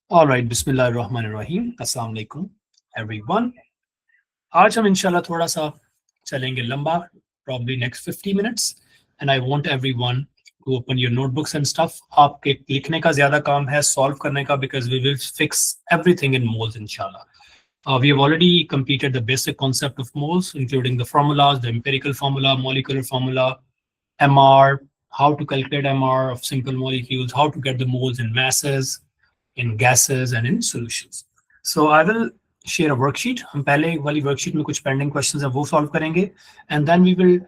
All right, Bismillahirrahmanirrahim. Assalamu alaikum, everyone. आज हम इंशाल्लाह थोड़ा सा चलेंगे लंबा, probably next 50 minutes, and I want everyone to open your notebooks and stuff. आपके लिखने का ज़्यादा काम है, solve करने का, because we will fix everything in moles inshallah. We have already completed the basic concept of moles, including the formulas, the empirical formula, molecular formula, MR, how to calculate MR of simple molecules, how to get the moles in masses, in gases and in solutions. So I will share a worksheet. हम पहले वाली worksheet में कुछ pending questions हैं वो solve करेंगे, and then we will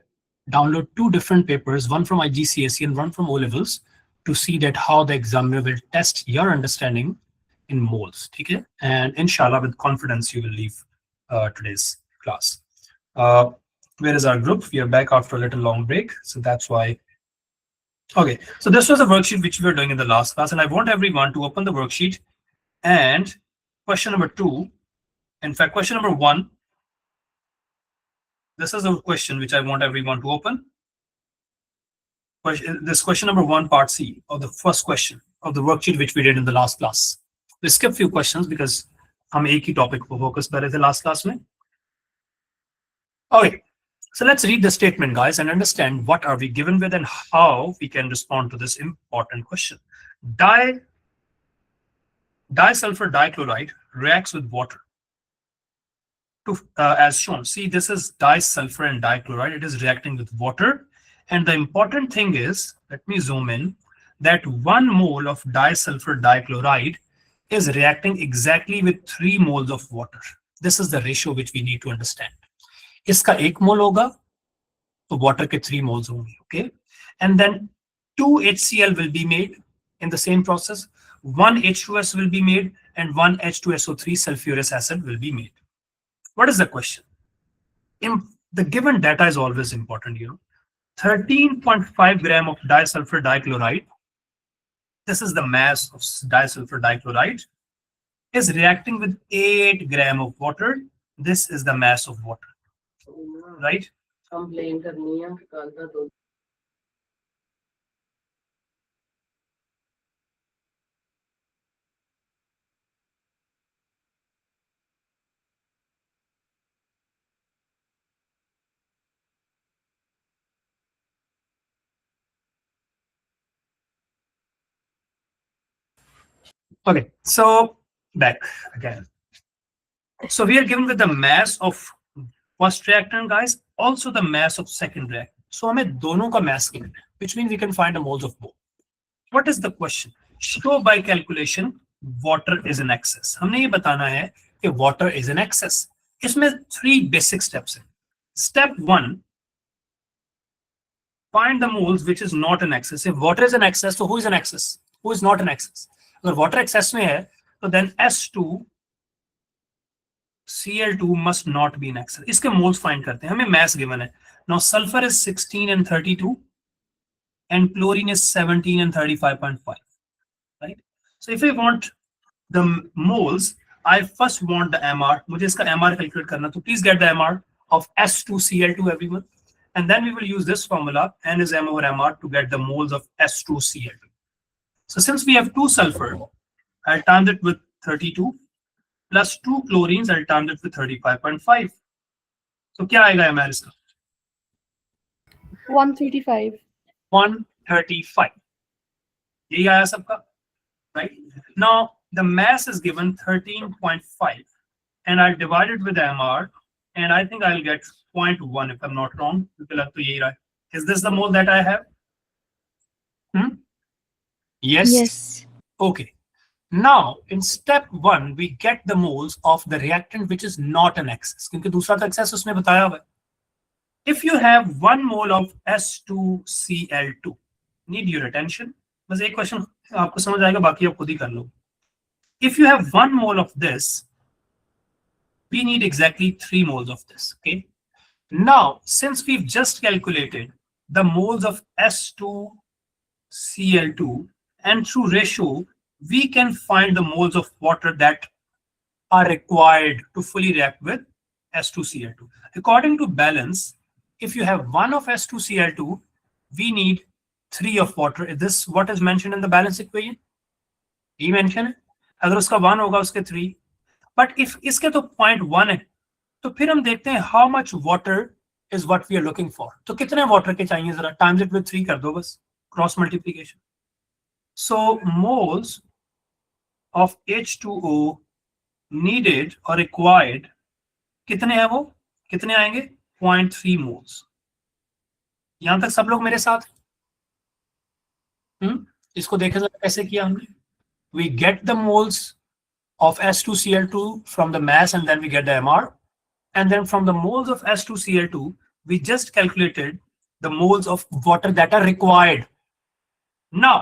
download two different papers, one from IGCSE and one from O levels, to see that how the examiner will test your understanding in moles. ठीक है? And inshallah with confidence you will leave today's class. Where is our group? We are back after a little long break, so that's why. Okay, so this was a worksheet which we were doing in the last class, and I want everyone to open the worksheet and question number 2. In fact, question number 1. This is a question which I want everyone to open. This question number 1, part C, of the first question of the worksheet which we did in the last class. We skip few questions because हम एक ही topic पर focus कर रहे थे last class में. Okay. So let's read the statement, guys, and understand what are we given with and how we can respond to this important question. Disulfur dichloride reacts with water as shown. See, this is disulfur and dichloride. It is reacting with water. And the important thing is, let me zoom in, that 1 mole of disulfur dichloride is reacting exactly with 3 moles of water. This is the ratio which we need to understand. इसका 1 मोल होगा तो water के 3 moles होंगे, okay? And then 2 HCl will be made in the same process, 1 H2S will be made, and 1 H2SO3 sulfurous acid will be made. What is the question? The given data is always important, 13.5 gram of disulfur dichloride, this is the mass of disulfur dichloride, is reacting with 8 gram of water. This is the mass of water. Right? Okay, so back again. So we are given with the mass of first reactant, guys, also the mass of second reactant. So हमें दोनों का mass given है, which means we can find the moles of both. What is the question? Show by calculation water is in excess. हमने ये बताना है कि water is in excess. इसमें 3 basic steps हैं. Step 1, find the moles which is not in excess. If water is in excess, so who is in excess? Who is not in excess? अगर water excess में है, तो then S2 Cl2 must not be in excess. इसके moles find करते हैं. हमें mass given है. Now sulfur is 16 and 32, and chlorine is 17 and 35.5. Right? So if I want the moles, I first want the MR. मुझे इसका MR calculate करना. So please get the MR of S2Cl2, everyone. And then we will use this formula, N is M over MR, to get the moles of S2Cl2. So since we have 2 sulfur, I'll times it with 32. Plus 2 chlorines, I'll times it with 35.5. So क्या आएगा MR इसका? 135. 135. यही आया सबका, right? Now the mass is given 13.5, and I'll divide it with the MR, and I think I'll get 0.1 if I'm not wrong. Is this the mole that I have? Yes. Yes. Okay. Now, in step 1, we get the moles of the reactant which is not in excess. क्योंकि दूसरा तो excess उसमें बताया हुआ है. If you have 1 mole of S2Cl2, need your attention. बस एक question आपको समझ आएगा, बाकी आप खुद ही कर लो. If you have 1 mole of this, we need exactly 3 moles of this. Okay. Now, since we've just calculated the moles of S2Cl2, and through ratio, we can find the moles of water that are required to fully react with S2Cl2. According to balance, if you have 1 of S2Cl2, we need 3 of water. Is this what is mentioned in the balance equation? He mentioned it. अगर उसका 1 होगा उसके 3, but if इसके तो 0.1 है, तो फिर हम देखते हैं how much water is what we are looking for. तो कितने वाटर के चाहिए, जरा टाइम्स इट विद 3 कर दो बस, cross multiplication. So moles of H2O needed और रिक्वायर्ड कितने हैं, वो कितने आएंगे, 0.3 मोल्स. यहां तक सब लोग मेरे साथ. इसको देखे जरा कैसे किया हमने. We get the moles of S2Cl2 from the mass and then we get the MR, and then from the moles of S2Cl2 we just calculated the moles of water that are required. Now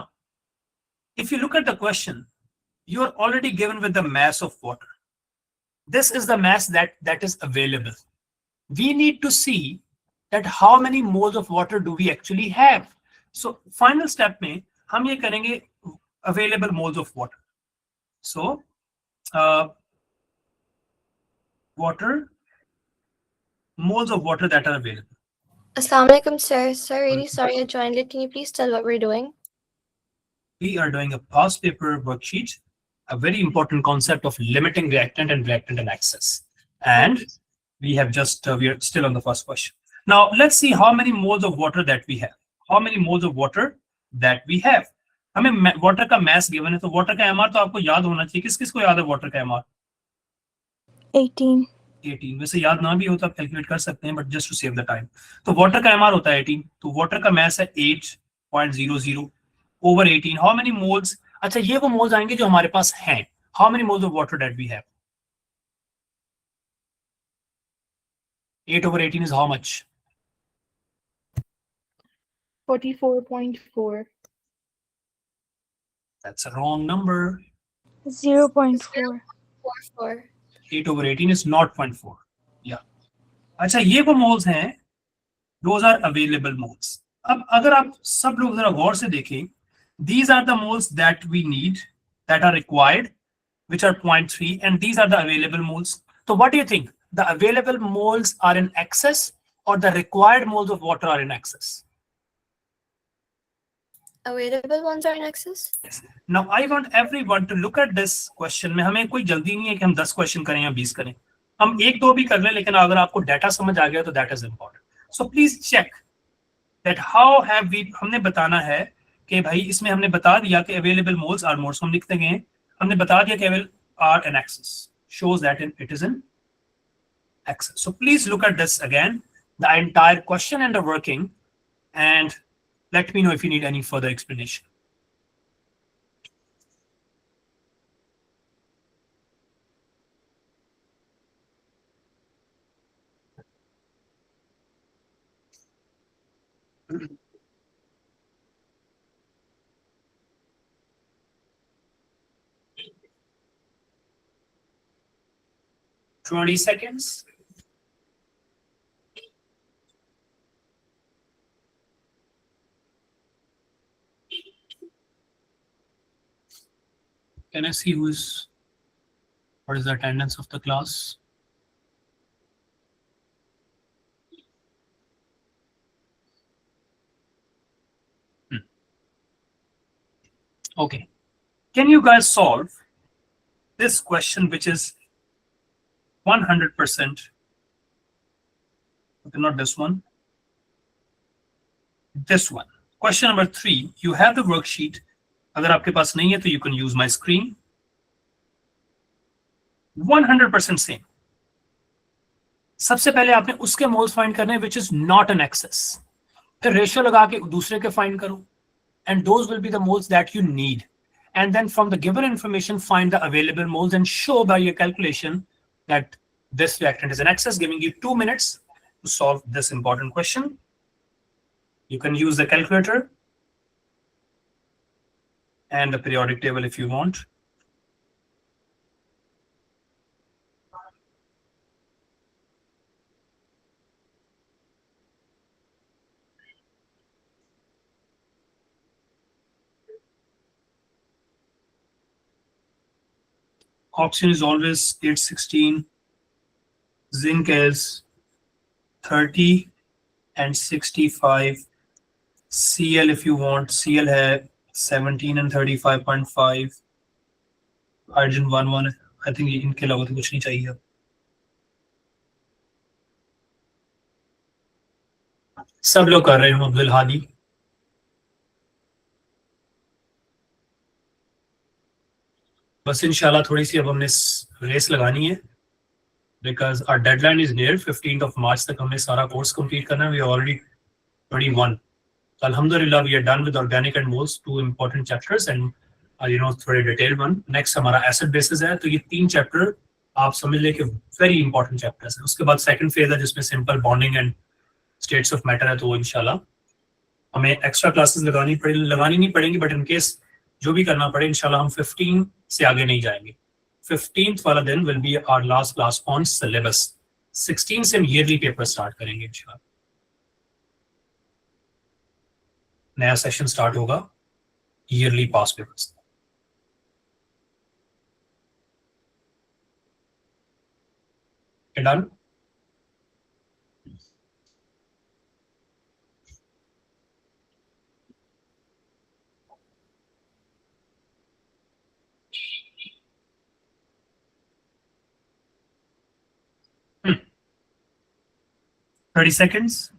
if you look at the question, you are already given with the mass of water. This is the mass that is available. We need to see that how many moles of water do we actually have. So final step में हम ये करेंगे available moles of water. So water, moles of water that are available. Assalamualaikum, sir. Sir, really sorry I joined late. Can you please tell what we're doing? We are doing a past paper worksheet, a very important concept of limiting reactant and reactant and access. And we have just, we are still on the first question. Now let's see how many moles of water that we have. How many moles of water that we have. हमें water का mass given है, तो water का MR तो आपको याद होना चाहिए. किस किस को याद है water का MR? 18. 18. वैसे याद ना भी हो तो आप कैलकुलेट कर सकते हैं, but just to save the time. तो वाटर का एमआर होता है 18, तो वाटर का मैस है 8.00 ओवर 18. हाउ मेनी मोल्स, अच्छा ये वो मोल्स आएंगे जो हमारे पास हैं. How many moles of water that we have. 8 over 18 is how much? 44.4. That's a wrong number. 0.4. 8 over 18 is not 0.4. Yeah. अच्छा ये वो मोल्स हैं, those are available moles. अब अगर आप सब लोग जरा गौर से देखें, these are the moles that we need, that are required, which are 0.3, and these are the available moles. So what do you think? The available moles are in excess or the required moles of water are in excess? Available ones are in excess? Yes. Now I want everyone to look at this question. में हमें कोई जल्दी नहीं है कि हम 10 question करें या 20 करें. हम 1-2 भी कर लें, लेकिन अगर आपको डाटा समझ आ गया तो that is important. So please check that how have we, हमने बताना है कि भाई इसमें हमने बता दिया कि available moles are moles. हम लिखते हैं, हमने बता दिया कि available are in excess. Shows that it is in excess. So please look at this again, the entire question and the working, and let me know if you need any further explanation. $20. Can I see what is the attendance of the class? Okay. Can you guys solve this question, which is 100%? Okay, not this one. This one. Question number 3. You have the worksheet. अगर आपके पास नहीं है तो you can use my screen. 100% same. सबसे पहले आपने उसके moles find करने which is not an excess. फिर रेशियो लगा के दूसरे के फाइंड करो, and those will be the moles that you need. And then from the given information find the available moles and show by your calculation that this reactant is in excess, giving you 2 minutes to solve this important question. You can use the calculator and the periodic table if you want. Oxygen is always 816, zinc is 30 and 65, Cl if you want, Cl है 17 and 35.5, hydrogen 1 1 I think इनके अलावा तो कुछ नहीं चाहिए। सब लोग कर रहे हैं अब्दुल हादी। बस इंशाल्लाह थोड़ी सी अब हमने रेस लगानी है, because our deadline is near 15th of March तक हमने सारा कोर्स कंप्लीट करना है। We already 21। Alhamdulillah, we are done with organic and moles, 2 important chapters, and थोड़े डिटेल वन। नेक्स्ट हमारा एसिड बेसिस है, तो ये 3 चैप्टर आप समझ लें कि वेरी इंपॉर्टेंट चैप्टर्स हैं। उसके बाद सेकंड फेज है जिसमें simple bonding and states of matter है, तो वो इंशाल्लाह हमें एक्स्ट्रा क्लासेस लगानी नहीं पड़ेंगी, बट इन केस जो भी करना पड़े इंशाल्लाह हम 15 से आगे नहीं जाएंगे। 15th वाला दिन will be our last class on syllabus. 16 से हम ईयरली पेपर स्टार्ट करेंगे इंशाल्लाह। नया सेशन स्टार्ट होगा yearly pass papers. Done. Hmm. 30 seconds.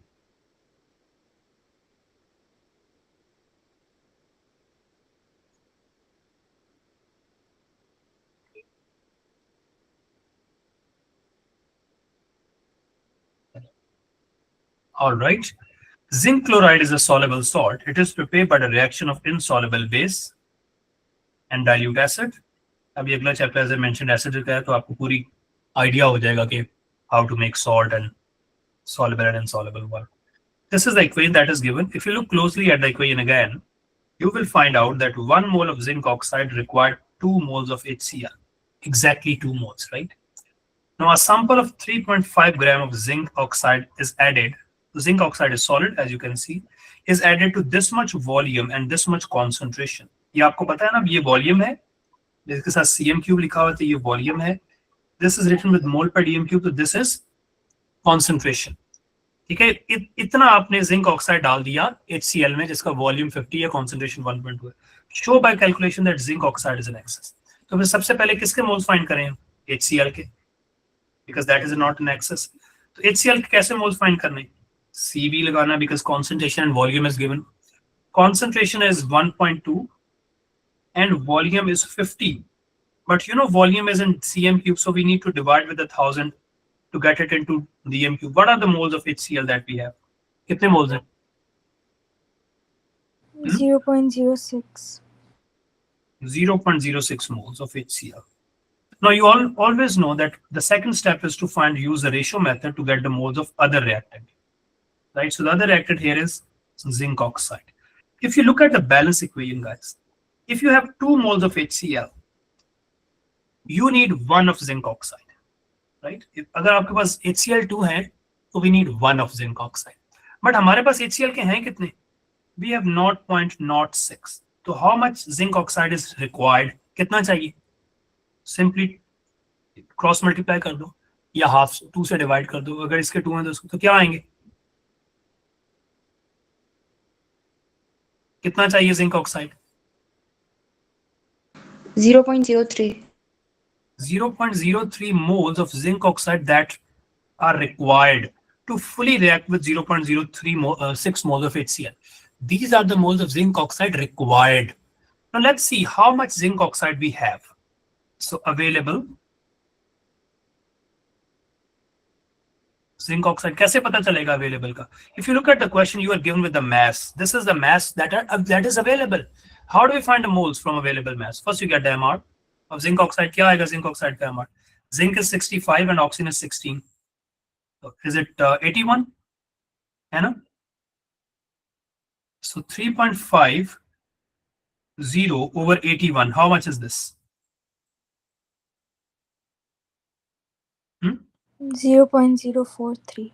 All right. Zinc chloride is a soluble salt. It is prepared by the reaction of insoluble base and dilute acid. अभी अगला chapter as I mentioned acid का है, तो आपको पूरी idea हो जाएगा कि how to make salt and soluble and insoluble one. This is the equation that is given. If you look closely at the equation again, you will find out that 1 mole of zinc oxide required 2 moles of HCl. Exactly 2 moles, right? Now a sample of 3.5 gram of zinc oxide is added. Zinc oxide is solid, as you can see, is added to this much volume and this much concentration. ये आपको पता है ना, ये volume है, इसके साथ cm cube लिखा हुआ है, तो ये वॉल्यूम है. This is written with mole per dm cube, तो this is concentration. ठीक है, इतना आपने जिंक ऑक्साइड डाल दिया HCl में जिसका वॉल्यूम 50 है, कॉन्सेंट्रेशन 1.2 है. Show by calculation that zinc oxide is in excess. तो फिर सबसे पहले किसके मोल्स फाइंड करें? HCl के, because that is not in excess. तो HCl के कैसे मोल्स फाइंड करने? CV लगाना, because concentration and volume is given. Concentration is 1.2 and volume is 50, but volume is in cm cube, so we need to divide with 1000 to get it into dm cube. What are the moles of HCl that we have? कितने moles हैं? 0.06. 0.06 moles of HCl. Now you always know that the second step is to use the ratio method to get the moles of other reactant, right? So the other reactant here is zinc oxide. If you look at the balance equation, guys, if you have 2 moles of HCl, you need 1 of zinc oxide, right? अगर आपके पास HCl2 है, तो we need 1 of zinc oxide. But हमारे पास HCl के हैं कितने? We have 0.06. तो how much zinc oxide is required? कितना चाहिए? Simply क्रॉस मल्टीप्लाई कर दो या हाफ 2 से डिवाइड कर दो. अगर इसके 2 हैं तो क्या आएंगे? कितना चाहिए zinc oxide? 0.03. 0.03 moles of zinc oxide that are required to fully react with 0.06 moles of HCl. These are the moles of zinc oxide required. Now let's see how much zinc oxide we have. So available zinc oxide, कैसे पता चलेगा available का? If you look at the question, you are given with the mass. This is the mass that is available. How do we find the moles from available mass? First you get the MR of zinc oxide. क्या आएगा zinc oxide का MR? Zinc is 65 and oxygen is 16. So is it 81? है ना? So 3.50 over 81. How much is this? 0.043.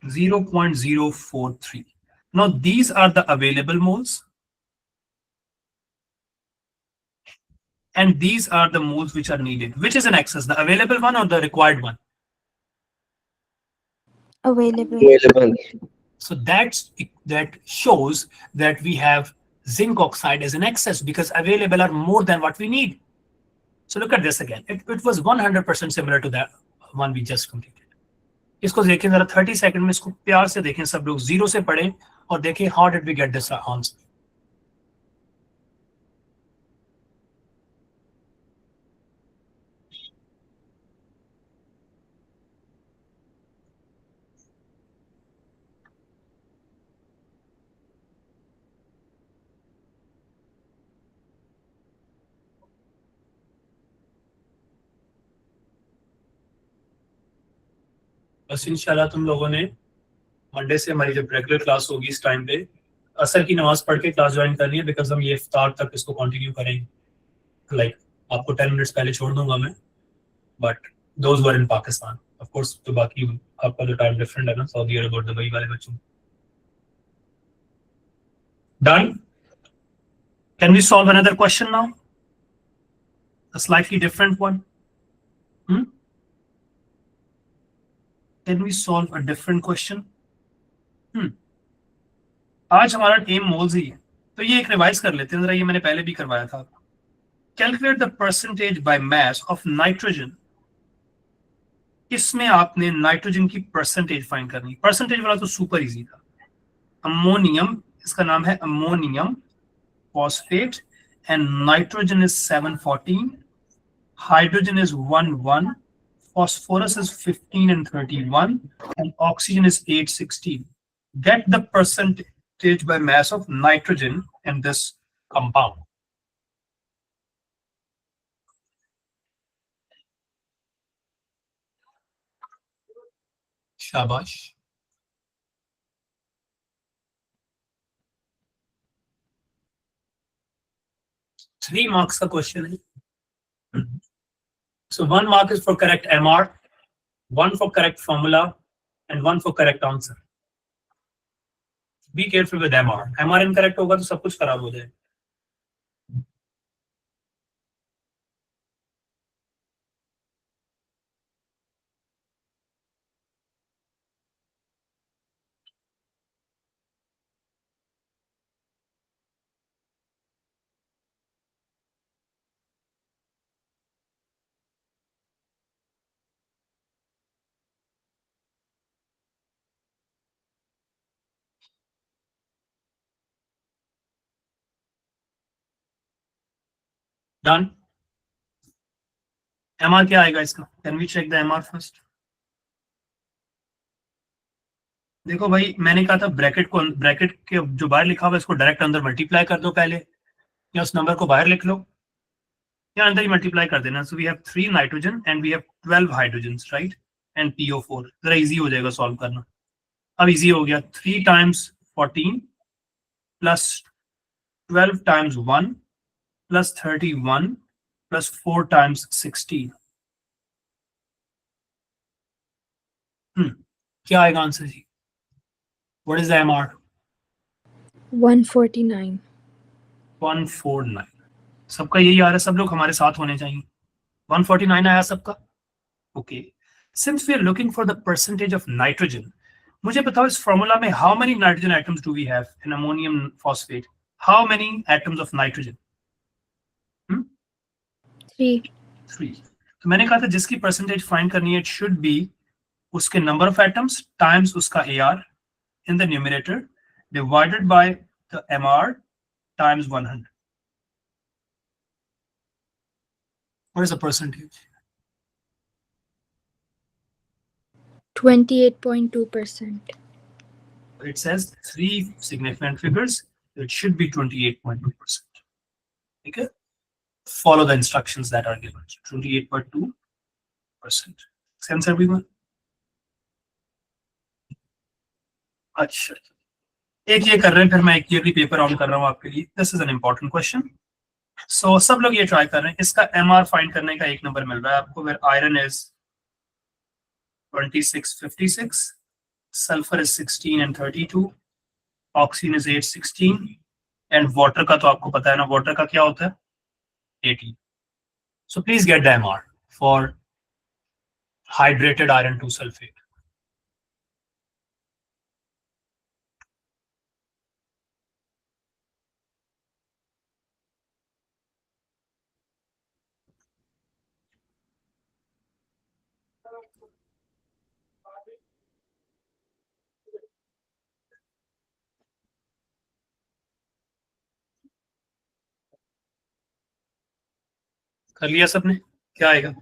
0.043. Now these are the available moles. And these are the moles which are needed. Which is in excess, the available one or the required one? Available. So that shows that we have zinc oxide as in excess because available are more than what we need. So look at this again. It was 100% similar to that one we just completed. इसको देखें जरा 30 second में, इसको प्यार से देखें सब लोग, जीरो से पढ़ें और देखें how did we get this answer. बस इंशाल्लाह तुम लोगों ने मंडे से हमारी जब रेगुलर क्लास होगी इस टाइम पे असर की नमाज पढ़ के क्लास ज्वाइन करनी है, बिकॉज हम ये इफ्तार तक इसको कंटिन्यू करेंगे. लाइक आपको 10 मिनट्स पहले छोड़ दूंगा मैं, but those were in Pakistan of course. तो बाकी आपका जो टाइम डिफरेंट है ना, सऊदी अरब और दुबई वाले बच्चों. Done. Can we solve another question now, a slightly different one? Can we solve a different question? आज हमारा एम मोल्स ही है, तो ये एक रिवाइज कर लेते हैं जरा. ये मैंने पहले भी करवाया था. Calculate the percentage by mass of nitrogen. इसमें आपने नाइट्रोजन की परसेंटेज फाइंड करनी. परसेंटेज वाला तो सुपर इजी था. अमोनियम, इसका नाम है ammonium phosphate, and nitrogen is 714, hydrogen is 1 phosphorus is 15 and 31, and oxygen is 816. Get the percentage by mass of nitrogen in this compound. Shabash. Three marks का question है. So 1 mark is for correct MR, 1 for correct formula, and 1 for correct answer. Be careful with MR. MR incorrect होगा तो सब कुछ खराब हो जाए. Done. MR क्या आएगा इसका? Can we check the MR first? देखो भाई, मैंने कहा था ब्रैकेट के जो बाहर लिखा हुआ है इसको डायरेक्ट अंदर मल्टीप्लाई कर दो पहले, या उस नंबर को बाहर लिख लो या अंदर ही मल्टीप्लाई कर देना. So we have 3 nitrogen and we have 12 hydrogens, right, and PO4. जरा इजी हो जाएगा सॉल्व करना. अब इजी हो गया. 3 times 14 plus 12 times 1 plus 31 plus 4 times 16. क्या आएगा आंसर जी? What is the MR? 149. 149. सबका यही आ रहा है, सब लोग हमारे साथ होने चाहिए. 149 आया सबका. Okay. Since we are looking for the percentage of nitrogen, मुझे बताओ इस फॉर्मूला में how many nitrogen atoms do we have in ammonium phosphate? How many atoms of nitrogen? 3. 3. तो मैंने कहा था जिसकी परसेंटेज फाइंड करनी है, इट शुड बी उसके नंबर ऑफ एटम्स टाइम्स उसका AR in the numerator divided by the MR times 100. What is the percentage? 28.2%. It says 3 significant figures, so it should be 28.2%. Okay? Follow the instructions that are given. 28.2%. Sense everyone? अच्छा, एक ये कर रहे हैं, फिर मैं एक ईयरली पेपर ऑन कर रहा हूँ आपके लिए. This is an important question. So सब लोग ये ट्राई कर रहे हैं. इसका MR फाइंड करने का एक नंबर मिल रहा है आपको. Where iron is 2656, sulphur is 16 and 32, oxygen is 816, and water का तो आपको पता है ना, वाटर का क्या होता है? 18. So please get the MR for hydrated iron 2 sulfate. कर लिया सबने? क्या आएगा?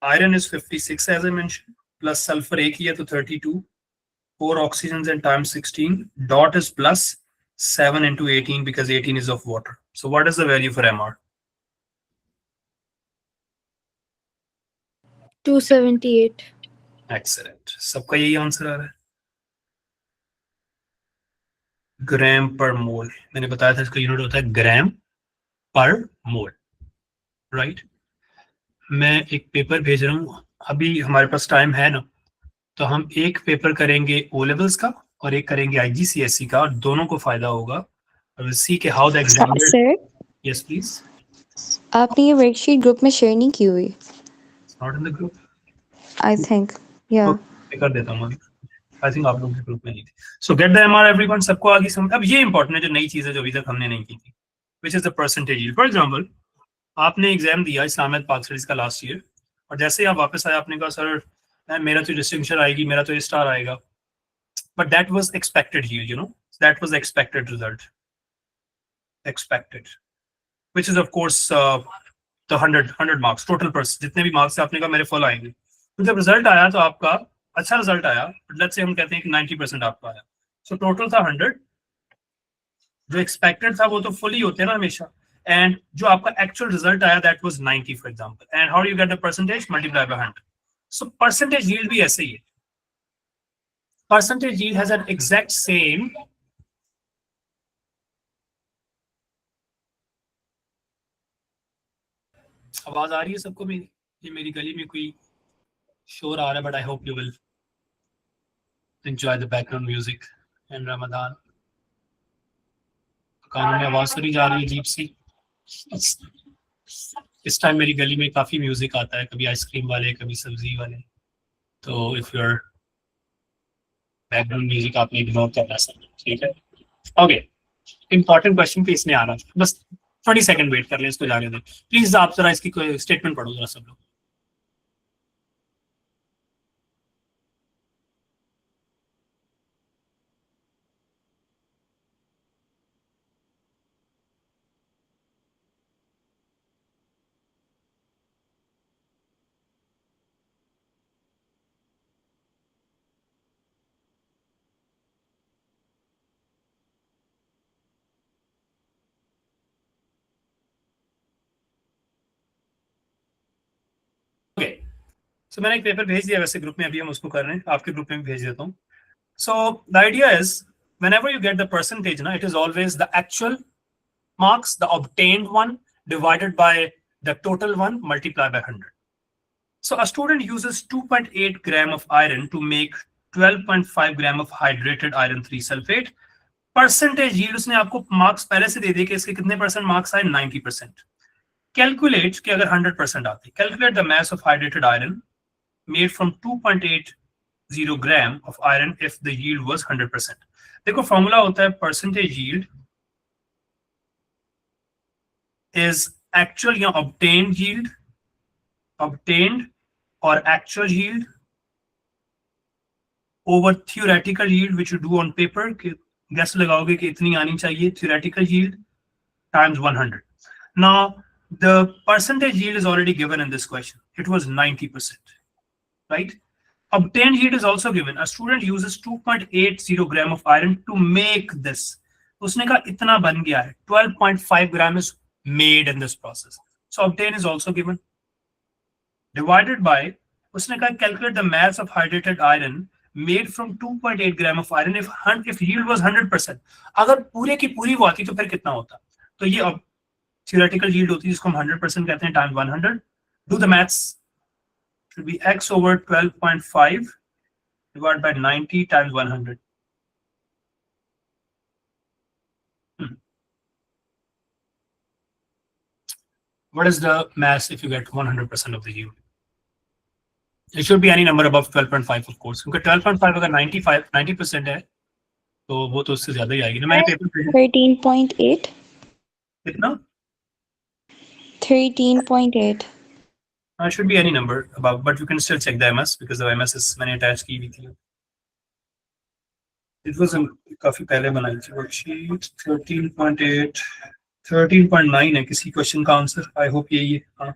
Iron is 56 as I mentioned, plus sulfur एक ही है तो 32, 4 oxygens and times 16. Dot is plus 7 into 18 because 18 is of water. So what is the value for MR? 278. Excellent. सबका यही आंसर आ रहा है. ग्राम पर मोल. मैंने बताया था इसका यूनिट होता है ग्राम पर मोल, राइट? मैं एक पेपर भेज रहा हूँ अभी, हमारे पास टाइम है ना, तो हम एक पेपर करेंगे ओ लेवल्स का और एक करेंगे IGCSE का, और दोनों को फायदा होगा. सी के how the exam. Sir, yes please. आपने ये वर्कशीट ग्रुप में शेयर नहीं की हुई. Not in the group I think या कर देता हूँ. आई थिंक आप लोगों के ग्रुप में नहीं थी. सो गेट द MR एवरीवन. सबको आगे समझ. अब ये इंपॉर्टेंट है जो नई चीज है जो अभी तक हमने नहीं की थी, which is the percentage yield. For example, आपने एग्जाम दिया इस्लामियत पाक स्टडीज का लास्ट ईयर, और जैसे ही आप वापस आए आपने कहा सर मेरा तो डिस्टिंक्शन आएगी, मेरा तो स्टार आएगा, but that was expected yield, you know, that was expected result, expected, which is of course the 100 marks total पर जितने भी मार्क्स आपने कहा मेरे फुल आएंगे. तो जब रिजल्ट आया तो आपका अच्छा रिजल्ट आया, बट लेट्स से हम कहते हैं कि 90% आपका आया, सो टोटल था 100. जो एक्सपेक्टेड था वो तो फुल ही होते हैं ना हमेशा, एंड जो आपका एक्चुअल रिजल्ट आया that was 90 for example. And how you get the percentage? Multiply by 100. So percentage yield भी ऐसे ही है. Percentage yield has an exact same आवाज आ रही है सबको मेरी? ये मेरी गली में कोई शोर आ रहा है, but I hope you will enjoy the background music in Ramzan. कानों में आवाज तो नहीं जा रही अजीब सी? इस टाइम मेरी गली में काफी म्यूजिक आता है, कभी आइसक्रीम वाले, कभी सब्जी वाले. तो इफ यूर बैकग्राउंड म्यूजिक आपने इग्नोर करना सर, ठीक है? ओके, इंपॉर्टेंट क्वेश्चन पे इसने आना, बस 20 सेकंड वेट कर लें, इसको जाने दें प्लीज. आप जरा इसकी स्टेटमेंट पढ़ो जरा सब लोग. ओके, सो मैंने एक पेपर भेज दिया वैसे ग्रुप में, अभी हम उसको कर रहे हैं, आपके ग्रुप में भी भेज देता हूँ. So the idea is whenever you get the percentage, na, it is always the actual marks, the obtained one divided by the total one multiplied by 100. So a student uses 2.8 gram of iron to make 12.5 gram of hydrated iron 3 sulfate. Percentage yield उसने आपको marks पहले से दे दिए कि इसके कितने percent marks आए, 90%. Calculate कि अगर 100% आते, calculate the mass of hydrated iron made from 2.80 gram of iron if the yield was 100%. देखो फॉर्मूला होता है परसेंटेज यील्ड इज एक्चुअल या ऑब्टेन्ड यील्ड, ऑब्टेन्ड और actual yield over theoretical yield which you do on paper. Gas लगाओगे कि इतनी आनी चाहिए theoretical yield times 100. Now the percentage yield is already given in this question, it was 90%, right? Obtained yield is also given. A student uses 2.80 gram of iron to make this. उसने कहा इतना बन गया है. 12.5 gram is made in this process. So obtained is also given. Divided by, उसने कहा calculate the mass of hydrated iron made from 2.8 gram of iron if yield was 100%. अगर पूरे की पूरी वो आती तो फिर कितना होता? तो ये अब theoretical yield होती है जिसको हम 100% कहते हैं times 100. Do the maths. Should be x over 12.5 divided by 90 times 100. What is the mass if you get 100% of the yield? It should be any number above 12.5 of course. क्योंकि 12.5 अगर 90% है तो वो तो उससे ज्यादा ही आएगी ना. मैंने पेपर 13.8. कितना? 13.8. It should be any number above, but you can still check the MS because the MS is मैंने attach की हुई थी. It was काफी पहले बनाई थी worksheet. 13.8, 13.9 है किसी क्वेश्चन का आंसर. I hope यही है. हाँ.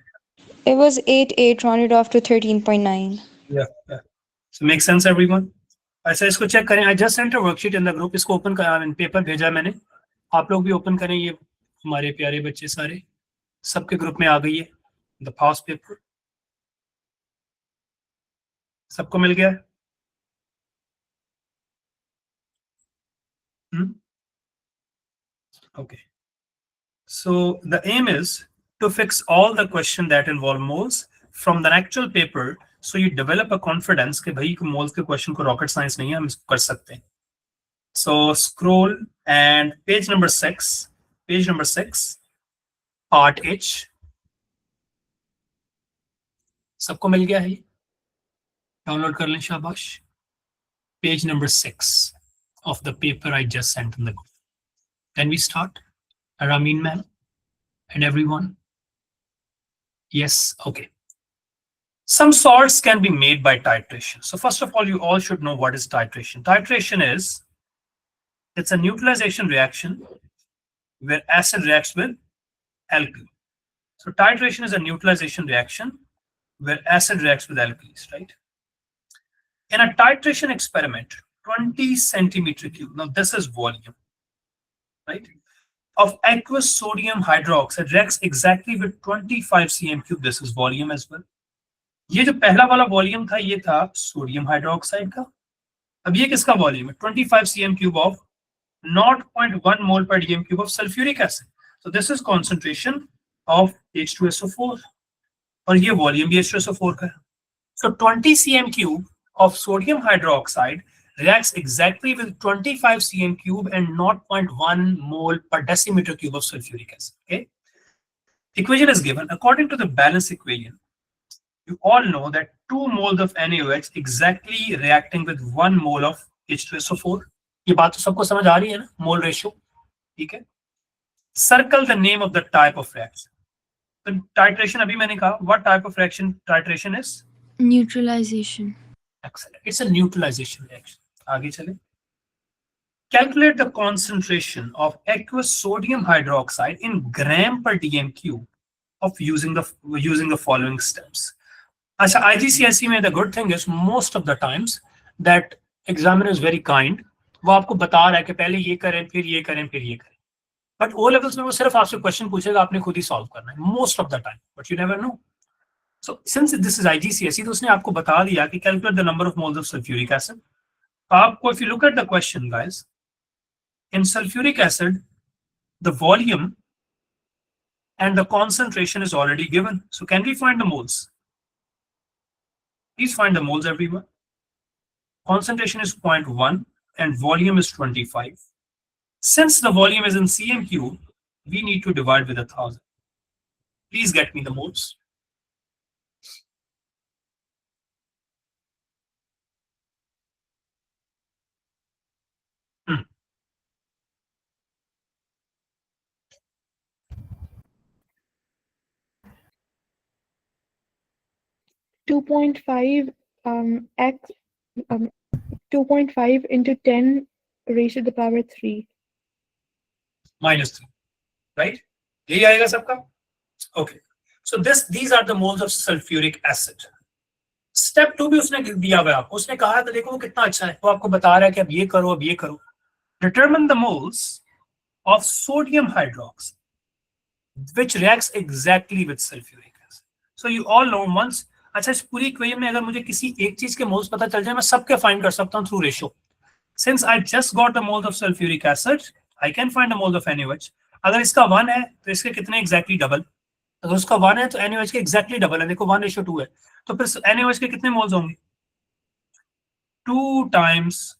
It was 8.8 rounded off to 13.9. Yeah. So make sense everyone? अच्छा इसको चेक करें. I just sent a worksheet in the group. इसको ओपन कर पेपर भेजा मैंने. आप लोग भी ओपन करें. ये हमारे प्यारे बच्चे सारे सबके ग्रुप में आ गई है. The past paper. सबको मिल गया? Okay. So the aim is to fix all the questions that involve moles from the actual paper. So you develop a confidence कि भाई moles के question को rocket science नहीं है, हम इसको कर सकते हैं. So scroll and page number 6, part H. सबको मिल गया है? Download कर लें शाबाश. Page number 6 of the paper I just sent in the group. Can we start? Ramin ma'am and everyone? Yes, okay. Some salts can be made by titration. So first of all, you all should know what is titration. Titration is, it's a neutralization reaction where acid reacts with alkali. So titration is a neutralization reaction where acid reacts with alkalis, right? In a titration experiment, 20 centimeter cube, now this is volume, right? Of aqueous sodium hydroxide reacts exactly with 25 cm cube. This is volume as well. ये जो पहला वाला volume था ये था sodium hydroxide का. अब ये किसका वॉल्यूम है? 25 cm cube of 0.1 mole per dm cube of sulfuric acid. So this is concentration of H2SO4 और ये वॉल्यूम भी H2SO4 का है. So 20 cm cube of sodium hydroxide reacts exactly with 25 cm cube and 0.1 mole per decimeter cube of sulfuric acid. Okay. Equation is given. According to the balance equation, you all know that 2 moles of NaOH exactly reacting with 1 mole of H2SO4. ये बात तो सबको समझ आ रही है ना? Mole ratio. ठीक है. Circle the name of the type of reaction. So titration अभी मैंने कहा. What type of reaction titration is? Neutralization. Excellent. It's a neutralization reaction. आगे चले. Calculate the concentration of aqueous sodium hydroxide in gram per dm cube of using the following steps. अच्छा, IGCSE में the good thing is most of the times that examiner is very kind. वो आपको बता रहा है कि पहले ये करें फिर ये करें फिर ये करें. But O levels में वो सिर्फ आपसे क्वेश्चन पूछेगा, आपने खुद ही सॉल्व करना है most of the time. But you never know. So since this is IGCSE, तो उसने आपको बता दिया कि calculate the number of moles of sulfuric acid. आपको if you look at the question, guys, in sulfuric acid, the volume and the concentration is already given. So can we find the moles? Please find the moles, everyone. Concentration is 0.1 and volume is 25. Since the volume is in cm cube, we need to divide with 1000. Please get me the moles. Hmm. X 2.5 into 10 raised to the power 3. Minus 3, right? यही आएगा सबका? Okay. So these are the moles of sulfuric acid. Step 2 भी उसने दिया हुआ है आपको. उसने कहा है तो देखो वो कितना अच्छा है. वो आपको बता रहा है कि अब ये करो, अब ये करो. Determine the moles of sodium hydroxide which reacts exactly with sulfuric acid. So you all know once. अच्छा, इस पूरी इक्वेशन में अगर मुझे किसी एक चीज के मोल्स पता चल जाए, मैं सबके फाइंड कर सकता हूँ through ratio. Since I just got the moles of sulfuric acid, I can find the moles of NaOH. अगर इसका 1 है तो इसके कितने exactly डबल. अगर उसका 1 है तो NaOH के exactly डबल है. देखो 1:2 है. तो फिर NaOH के कितने मोल्स होंगे? 2 times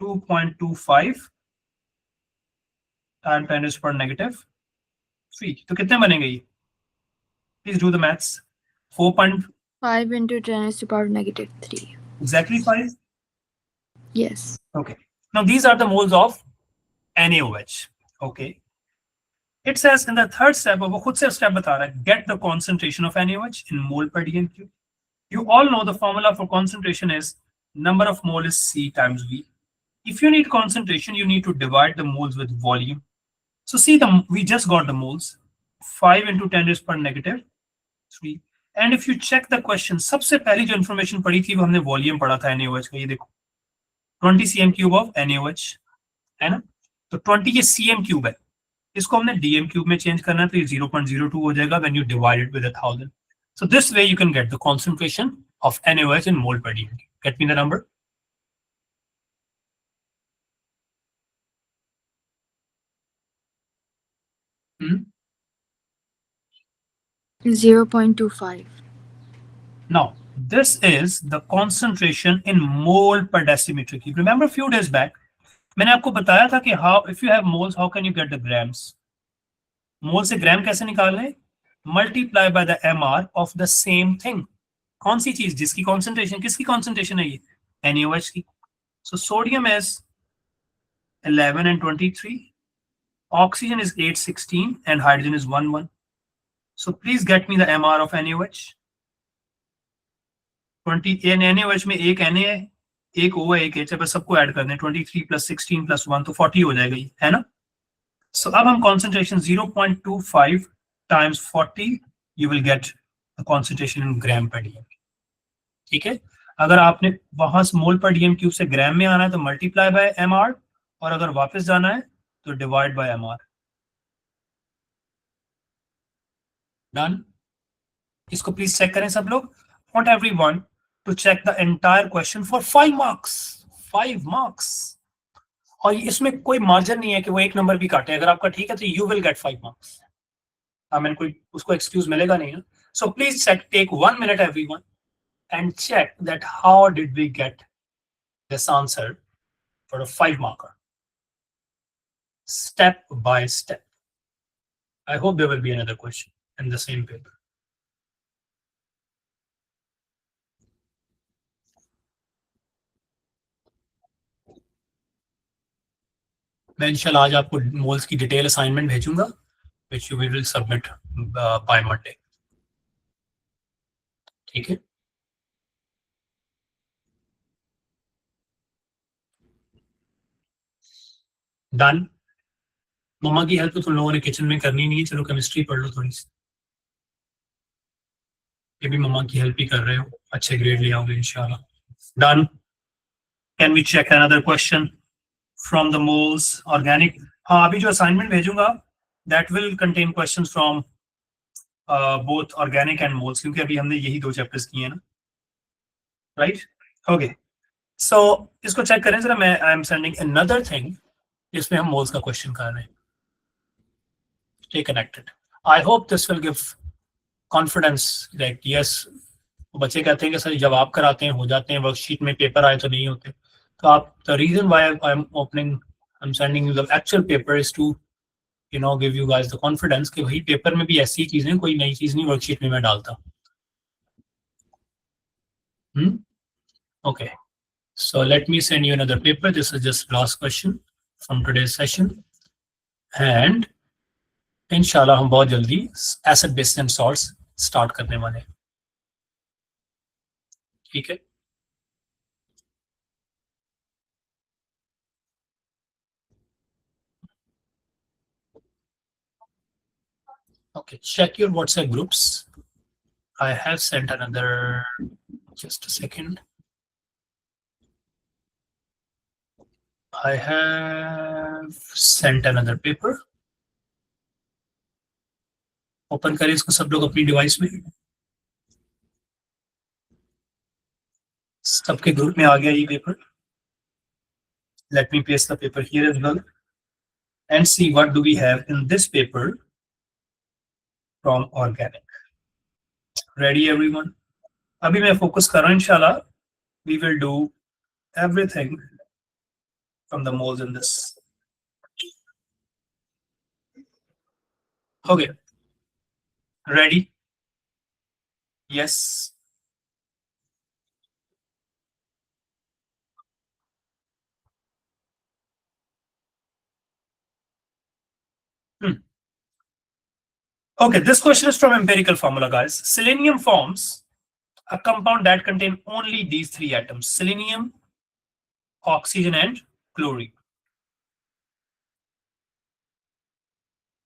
2.25 and 10 is per negative 3. तो कितने बनेंगे ये? Please do the maths. 4.5 into 10 is to power negative 3. exactly 5. Yes. Okay. Now these are the moles of NaOH. Okay. It says in the third step, वो खुद से step बता रहा है, get the concentration of NaOH in mole per dm cube. You all know the formula for concentration is number of mole is C times V. If you need concentration, you need to divide the moles with volume. So see, we just got the moles. 5 into 10 is per negative 3. And if you check the question, सबसे पहली जो information पढ़ी थी वो हमने volume पढ़ा था NaOH का, ये देखो 20 cm cube of NaOH है ना, तो 20 ये cm cube है, इसको हमने dm cube में change करना है, तो ये 0.02 हो जाएगा when you divide it with 1000. So this way you can get the concentration of NaOH in mole per dm. Get me the number? Hmm? 0.25. Now, this is the concentration in mole per decimeter cube. Remember a few days back, मैंने आपको बताया था कि how if you have moles, how can you get the grams? मोल से ग्राम कैसे निकाल रहे? Multiply by the MR of the same thing. कौन सी चीज जिसकी concentration, किसकी concentration है ये? NaOH की. So sodium is 11 and 23. Oxygen is 816 and hydrogen is 11. So please get me the MR of NaOH. 20 NaOH में एक Na है, एक O है, एक H है, बस सबको ऐड कर दें. 23 plus 16 plus 1 तो 40 हो जाएगा, है ना? So अब हम concentration 0.25 times 40, you will get the concentration in gram per dm. ठीक है? अगर आपने वहां से मोल पर dm क्यूब से ग्राम में आना है तो मल्टीप्लाई बाय mr, और अगर वापस जाना है तो डिवाइड बाय mr. डन? इसको प्लीज चेक करें सब लोग. Want everyone to check the entire question for 5 marks. 5 marks. और इसमें कोई मार्जिन नहीं है कि वो एक नंबर भी काटे. अगर आपका ठीक है तो यू विल गेट 5 मार्क्स. हमें कोई उसको एक्सक्यूज मिलेगा नहीं ना. So please check, take 1 minute everyone and check that how did we get this answer for a 5 marker, step by step. I hope there will be another question in the same paper. मैं इंशाल्लाह आज आपको moles की detail assignment भेजूंगा which you will submit by Monday. ठीक है? Done? मम्मा की help तो तुम लोगों ने किचन में करनी नहीं है. चलो केमिस्ट्री पढ़ लो थोड़ी सी. ये भी मम्मा की हेल्प ही कर रहे हो, अच्छे ग्रेड ले आओगे इंशाल्लाह. Done? Can we check another question from the moles organic? हाँ, अभी जो असाइनमेंट भेजूंगा that will contain questions from both organic and moles, क्योंकि अभी हमने यही 2 चैप्टर्स किए हैं ना. राइट? ओके, सो इसको चेक करें जरा. मैं आई एम सेंडिंग अनदर थिंग जिसमें हम मोल्स का क्वेश्चन कर रहे हैं. Stay connected. I hope this will give confidence that yes, बच्चे कहते हैं कि सर जब आप कराते हैं हो जाते हैं, वर्कशीट में पेपर आए तो नहीं होते. तो आप, the reason why I am opening, I am sending you the actual paper is to give you guys the confidence कि भाई पेपर में भी ऐसी चीजें, कोई नई चीज नहीं वर्कशीट में मैं डालता. Okay, so let me send you another paper. This is just last question from today's session, and इंशाल्लाह हम बहुत जल्दी acid base and salts start करने वाले हैं. ठीक है? Okay, check your WhatsApp groups. I have sent another, just a second. I have sent another paper. Open करें इसको सब लोग अपनी डिवाइस में. सबके ग्रुप में आ गया ये paper. Let me paste the paper here as well and see what do we have in this paper from organic. Ready everyone? अभी मैं फोकस कर रहा हूँ इंशाल्लाह. We will do everything from the moles in this. Okay. Ready? Yes. Okay, this question is from empirical formula, guys. Selenium forms a compound that contain only these three atoms: selenium, oxygen, and chlorine.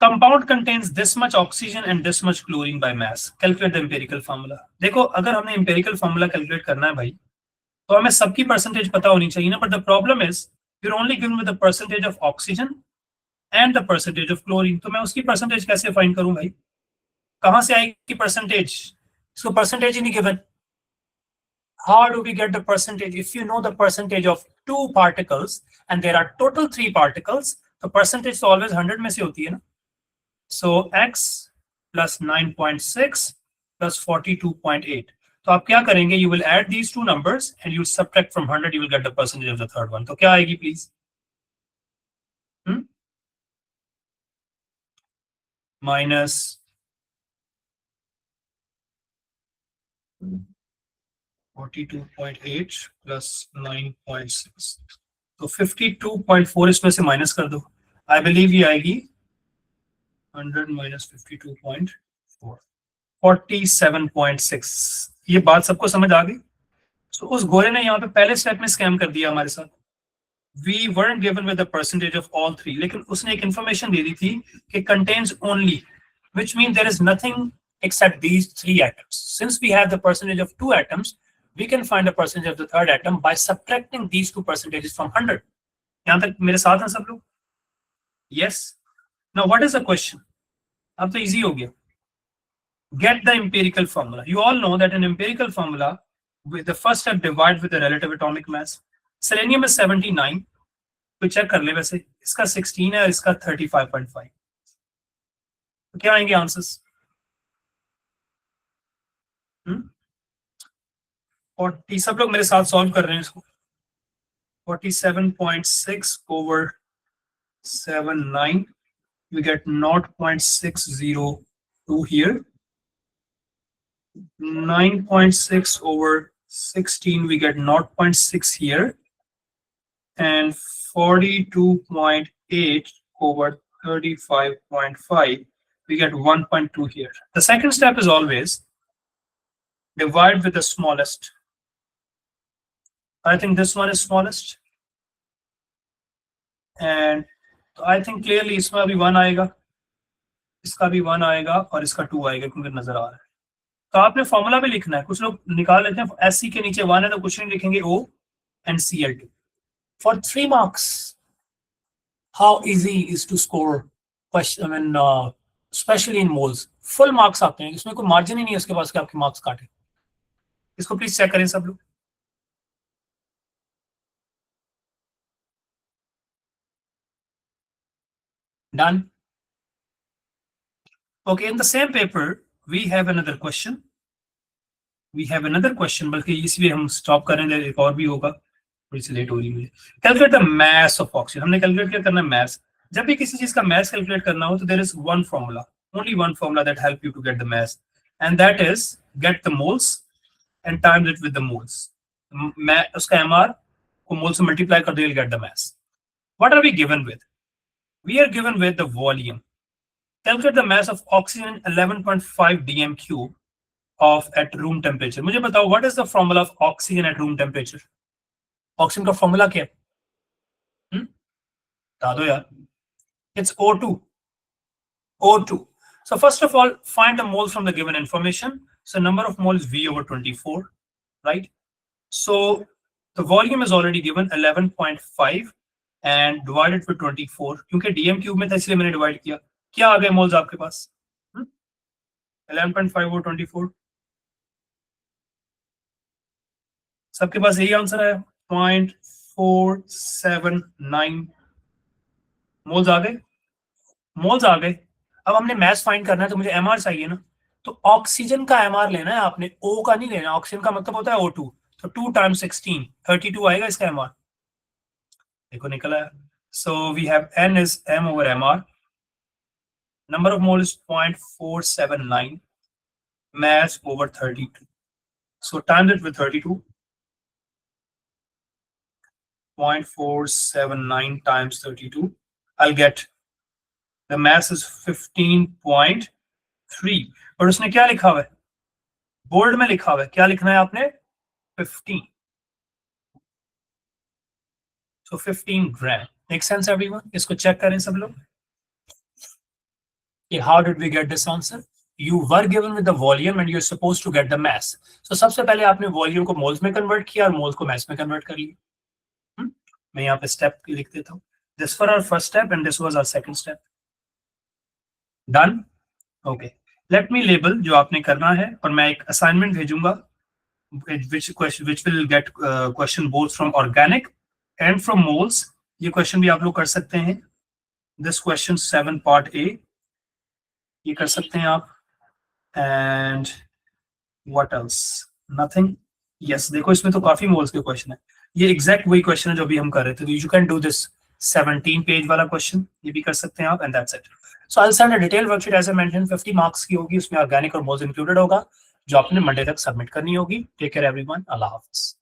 Compound contains this much oxygen and this much chlorine by mass. Calculate the empirical formula. देखो, अगर हमने empirical formula calculate करना है भाई, तो हमें सबकी percentage पता होनी चाहिए ना. But the problem is you're only given with the percentage of oxygen and the percentage of chlorine. तो मैं उसकी percentage कैसे find करूं भाई? कहां से आएगी percentage? इसको percentage ही नहीं given. How do we get the percentage? If you know the percentage of two particles and there are total three particles, the percentage तो always 100 में से होती है ना. So x plus 9.6 plus 42.8. तो आप क्या करेंगे? You will add these two numbers and you subtract from 100. You will get the percentage of the third one. तो क्या आएगी please? Minus 42.8 plus 9.6. तो 52.4 इसमें से माइनस कर दो. I believe ये आएगी 100 minus 52.4, 47.6. ये बात सबको समझ आ गई? So उस गोरे ने यहाँ पे पहले स्टेप में स्कैम कर दिया हमारे साथ. We weren't given with the percentage of all three, लेकिन उसने एक information दे दी थी कि contains only, which means there is nothing except these three atoms. Since we have the percentage of two atoms, we can find the percentage of the third atom by subtracting these two percentages from 100. यहाँ तक मेरे साथ हैं सब लोग? Yes. Now what is the question? अब तो easy हो गया. Get the empirical formula. You all know that in empirical formula, with the first step, divide with the relative atomic mass. Selenium is 79. तो चेक कर ले वैसे. इसका 16 है और इसका 35.5. तो क्या आएंगे आंसर्स? 40. सब लोग मेरे साथ सॉल्व कर रहे हैं इसको. 47.6 over 79. We get 0.602 here. 9.6 over 16, we get 0.6 here. And 42.8 over 35.5, we get 1.2 here. The second step is always divide with the smallest. I think this one is smallest. And I think clearly इसमें अभी 1 आएगा, इसका भी 1 आएगा और इसका 2 आएगा क्योंकि नजर आ रहा है. तो आपने फॉर्मूला भी लिखना है. कुछ लोग निकाल लेते हैं SC के नीचे 1 है तो कुछ नहीं लिखेंगे O and Cl2. For 3 marks, how easy is to score question? I mean, especially in moles, full marks आते हैं. इसमें कोई मार्जिन ही नहीं है उसके पास कि आपके मार्क्स काटे. इसको प्लीज चेक करें सब लोग. Done. Okay, in the same paper, we have another question. बल्कि इसलिए हम स्टॉप करेंगे, एक और भी होगा, थोड़ी सी लेट हो रही है. Calculate the mass of oxygen. हमने कैलकुलेट क्या करना है? मास. जब भी किसी चीज का मास कैलकुलेट करना हो तो there is one formula, only one formula that help you to get the mass, and that is get the moles and times it with the moles. उसका mr को मोल्स से मल्टीप्लाई कर दो, you'll get the mass. What are we given with? We are given with the volume. Calculate the mass of oxygen 11.5 dm cube of at room temperature. मुझे बताओ, what is the formula of oxygen at room temperature? Oxygen का formula क्या है? बता दो यार. It's O2. O2. So first of all, find the moles from the given information. So number of moles V over 24, right? So the volume is already given 11.5 and divided with 24. क्योंकि dm cube में था इसलिए मैंने divide किया. क्या आ गए moles आपके पास? 11.5 over 24. सबके पास यही आंसर है. 0.479 मोल्स आ गए. अब हमने मास फाइंड करना है तो मुझे mr चाहिए ना. तो ऑक्सीजन का mr लेना है आपने, O का नहीं लेना. ऑक्सीजन का मतलब होता है O2. तो 2 times 16, 32 आएगा इसका mr. देखो निकला है. So we have n is m over mr. Number of moles is 0.479. Mass over 32. So times it with 32. 0.479 times 32. I'll get the mass is 15.2 3 और उसने क्या लिखा हुआ है, बोल्ड में लिखा हुआ है, क्या लिखना है आपने, 15. So 15 ग्राम. Make sense everyone? इसको चेक करें सब लोग. How did we get this answer? You were given with the volume and you're supposed to get the mass. So सबसे पहले आपने वॉल्यूम को मोल्स में कन्वर्ट किया और मोल्स को मास में कन्वर्ट कर लिया. मैं यहाँ पे स्टेप लिख देता हूँ. This was our first step and this was our second step. Done? Okay. Let me label जो आपने करना है और मैं एक असाइनमेंट भेजूंगा which will get question both from organic and from moles. ये क्वेश्चन भी आप लोग कर सकते हैं. This question 7 part A ये कर सकते हैं आप. And what else? Nothing. Yes, देखो इसमें तो काफी मोल्स के क्वेश्चन है. ये एग्जैक्ट वही क्वेश्चन है जो अभी हम कर रहे थे. You can do this 17 page वाला क्वेश्चन, ये भी कर सकते हैं आप. And that's it. So I'll send a detailed worksheet as I mentioned. 50 marks की होगी, उसमें ऑर्गेनिक और मोल्स इंक्लूडेड होगा, जो आपने मंडे तक सबमिट करनी होगी. Take care everyone. अल्लाह हाफिज.